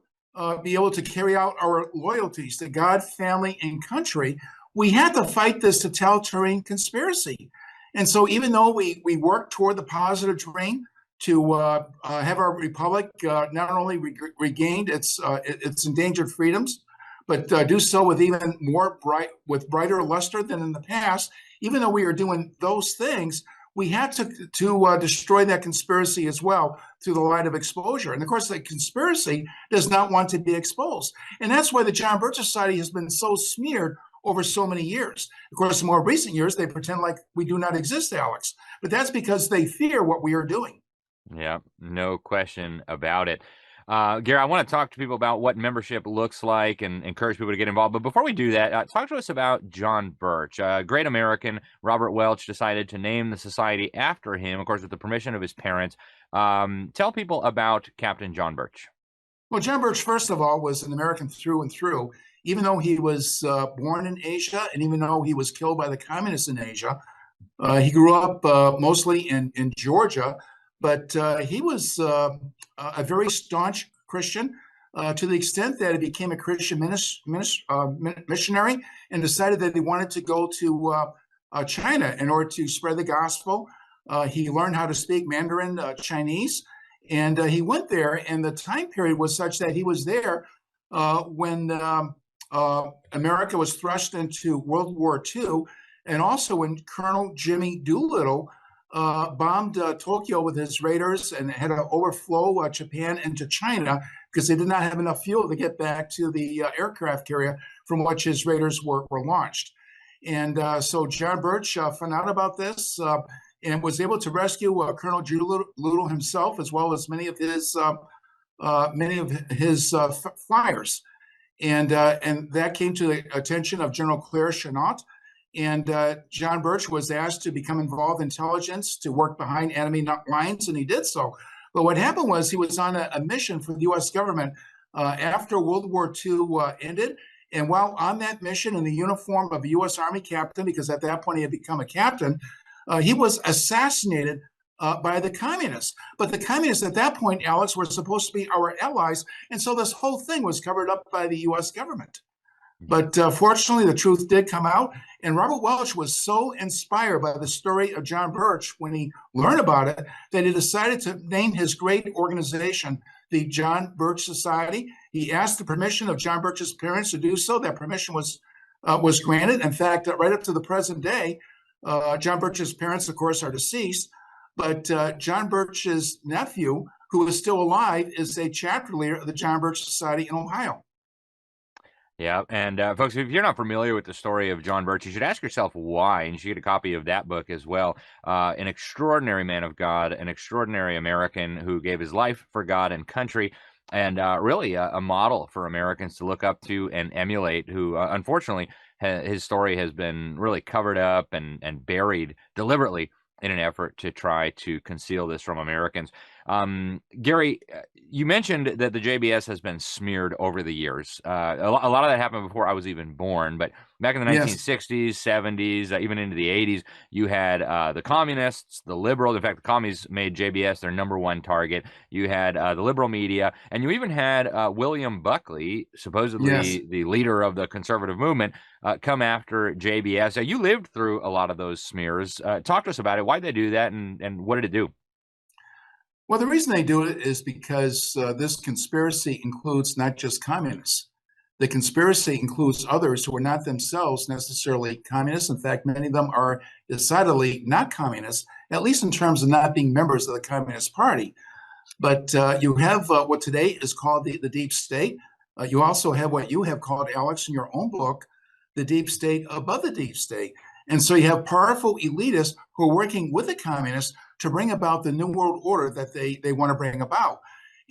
be able to carry out our loyalties to God, family, and country, we have to fight this totalitarian conspiracy. And so even though we work toward the positive dream to have our republic not only regained its endangered freedoms, but do so with even more brighter luster than in the past, even though we are doing those things, we have to destroy that conspiracy as well through the light of exposure. And of course, the conspiracy does not want to be exposed. And that's why the John Birch Society has been so smeared over so many years. Of course, in more recent years, they pretend like we do not exist, Alex. But that's because they fear what we are doing. Yeah, no question about it. Gary, I want to talk to people about what membership looks like and encourage people to get involved. But before we do that, talk to us about John Birch. Great American Robert Welch decided to name the society after him, of course, with the permission of his parents. Tell people about Captain John Birch. Well, John Birch, first of all, was an American through and through. Even though he was born in Asia, and even though he was killed by the communists in Asia, he grew up mostly in Georgia, but he was a very staunch Christian to the extent that he became a Christian missionary and decided that he wanted to go to China in order to spread the gospel. He learned how to speak Mandarin Chinese, and he went there, and the time period was such that he was there when America was thrust into World War II, and also when Colonel Jimmy Doolittle bombed Tokyo with his raiders and had to overflow Japan into China because they did not have enough fuel to get back to the aircraft carrier from which his raiders were launched. And so John Birch found out about this and was able to rescue Colonel Doolittle himself, as well as many of his flyers. And that came to the attention of General Claire Chennault. And John Birch was asked to become involved in intelligence, to work behind enemy lines, and he did so. But what happened was he was on a mission for the U.S. government after World War II ended. And while on that mission in the uniform of a U.S. Army captain, because at that point he had become a captain, he was assassinated by the communists. But the communists at that point, Alex, were supposed to be our allies. And so this whole thing was covered up by the U.S. government. But fortunately, the truth did come out. And Robert Welch was so inspired by the story of John Birch when he learned about it that he decided to name his great organization the John Birch Society. He asked the permission of John Birch's parents to do so. That permission was granted. In fact, right up to the present day, John Birch's parents, of course, are deceased. But John Birch's nephew, who is still alive, is a chapter leader of the John Birch Society in Ohio. Yeah, and folks, if you're not familiar with the story of John Birch, you should ask yourself why, and you should get a copy of that book as well. An extraordinary man of God, an extraordinary American who gave his life for God and country, and really a model for Americans to look up to and emulate, who unfortunately his story has been really covered up and buried deliberately in an effort to try to conceal this from Americans. Gary, you mentioned that the JBS has been smeared over the years. A lot of that happened before I was even born, but back in the 1960s, 70s, even into the 80s, you had the communists, the liberals. In fact, the commies made JBS their #1 target. You had the liberal media, and you even had William Buckley, supposedly the leader of the conservative movement, come after JBS. You lived through a lot of those smears. Talk to us about it. Why'd they do that, and what did it do? Well, the reason they do it is because this conspiracy includes not just communists. The conspiracy includes others who are not themselves necessarily communists. In fact, many of them are decidedly not communists, at least in terms of not being members of the Communist Party. But you have what today is called the deep state. You also have what you have called, Alex, in your own book, the deep state above the deep state. And so you have powerful elitists who are working with the communists to bring about the new world order that they want to bring about.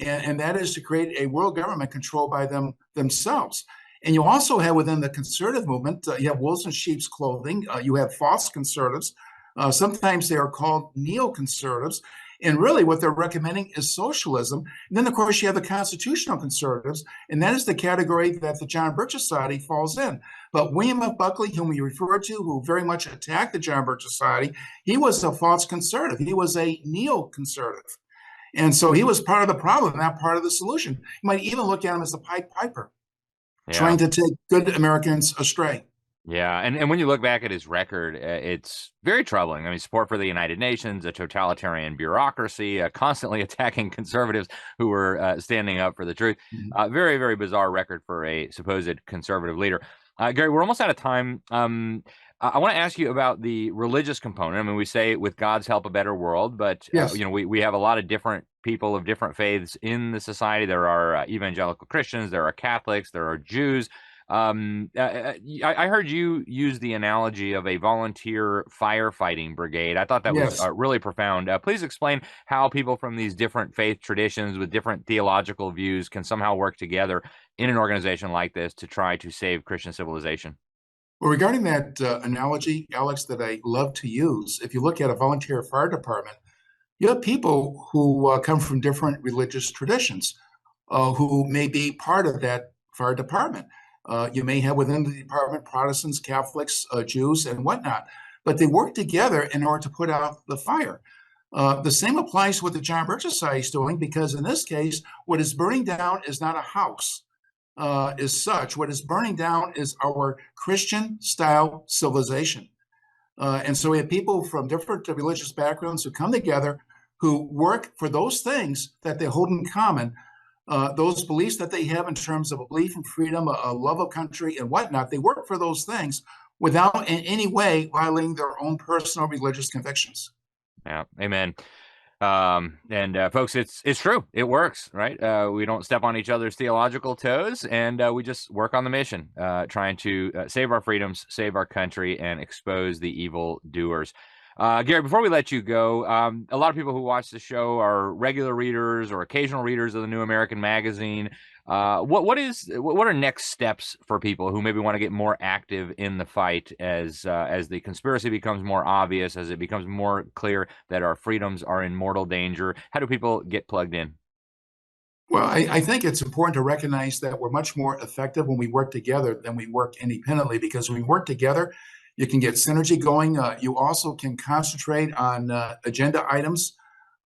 And that is to create a world government controlled by themselves. And you also have within the conservative movement, you have wolves in sheep's clothing. You have false conservatives. Sometimes they are called neoconservatives. And really what they're recommending is socialism. And then, of course, you have the constitutional conservatives, and that is the category that the John Birch Society falls in. But William F. Buckley, whom we referred to, who very much attacked the John Birch Society, he was a false conservative. He was a neoconservative. And so he was part of the problem, not part of the solution. You might even look at him as the Pied Piper, trying to take good Americans astray. Yeah, and when you look back at his record, it's very troubling. I mean, support for the United Nations, a totalitarian bureaucracy, constantly attacking conservatives who were standing up for the truth. Very, very bizarre record for a supposed conservative leader. Gary, we're almost out of time. I want to ask you about the religious component. I mean, we say with God's help, a better world, but we have a lot of different people of different faiths in the society. There are evangelical Christians, there are Catholics, there are Jews. I heard you use the analogy of a volunteer firefighting brigade. I thought that was Yes. really profound. Please explain how people from these different faith traditions with different theological views can somehow work together in an organization like this to try to save Christian civilization. Well, regarding that analogy, Alex, that I love to use, if you look at a volunteer fire department, you have people who come from different religious traditions who may be part of that fire department. You may have within the department Protestants, Catholics, Jews, and whatnot, but they work together in order to put out the fire. The same applies to what the John Birch Society is doing, because in this case, what is burning down is not a house as such. What is burning down is our Christian-style civilization. And so we have people from different religious backgrounds who come together, who work for those things that they hold in common, those beliefs that they have in terms of a belief in freedom, a love of country, and whatnot. They work for those things without in any way violating their own personal religious convictions. Yeah, amen. Folks, it's true. It works, right? We don't step on each other's theological toes, and we just work on the mission, trying to save our freedoms, save our country, and expose the evil doers. Gary, before we let you go, a lot of people who watch the show are regular readers or occasional readers of the New American Magazine. What are next steps for people who maybe want to get more active in the fight as the conspiracy becomes more obvious, as it becomes more clear that our freedoms are in mortal danger? How do people get plugged in? Well, I think it's important to recognize that we're much more effective when we work together than we work independently, because when we work together, you can get synergy going. You also can concentrate on agenda items,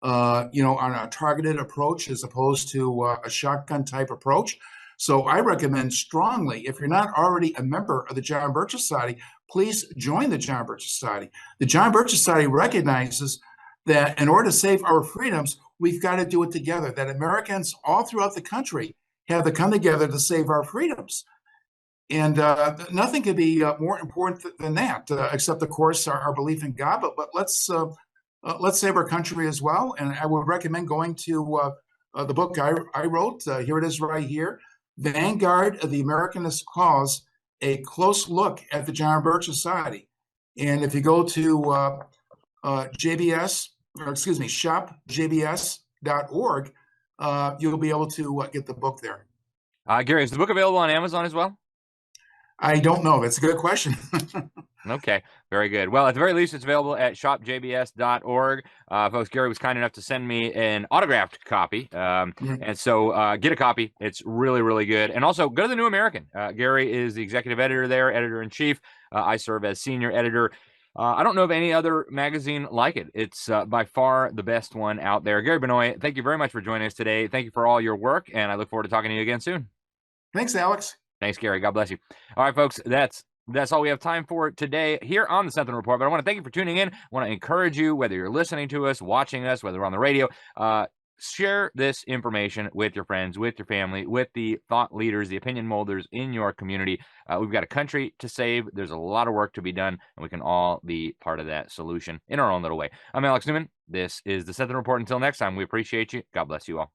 on a targeted approach as opposed to a shotgun type approach. So I recommend strongly, if you're not already a member of the John Birch Society, please join the John Birch Society. The John Birch Society recognizes that in order to save our freedoms, we've got to do it together, that Americans all throughout the country have to come together to save our freedoms. And nothing could be more important than that, except, of course, our belief in God. But let's save our country as well. And I would recommend going to the book I wrote. Here it is right here, Vanguard of the Americanist Cause, A Close Look at the John Birch Society. And if you go to shopjbs.org, you'll be able to get the book there. Gary, is the book available on Amazon as well? I don't know. That's a good question. Okay, very good. Well, at the very least, it's available at shopjbs.org. Folks, Gary was kind enough to send me an autographed copy. And so get a copy. It's really, really good. And also go to the New American. Gary is the executive editor there, editor-in-chief. I serve as senior editor. I don't know of any other magazine like it. It's by far the best one out there. Gary Benoit, thank you very much for joining us today. Thank you for all your work, and I look forward to talking to you again soon. Thanks, Alex. Thanks, Gary. God bless you. All right, folks, that's all we have time for today here on the Sentinel Report. But I want to thank you for tuning in. I want to encourage you, whether you're listening to us, watching us, whether we're on the radio, share this information with your friends, with your family, with the thought leaders, the opinion molders in your community. We've got a country to save. There's a lot of work to be done, and we can all be part of that solution in our own little way. I'm Alex Newman. This is the Sentinel Report. Until next time, we appreciate you. God bless you all.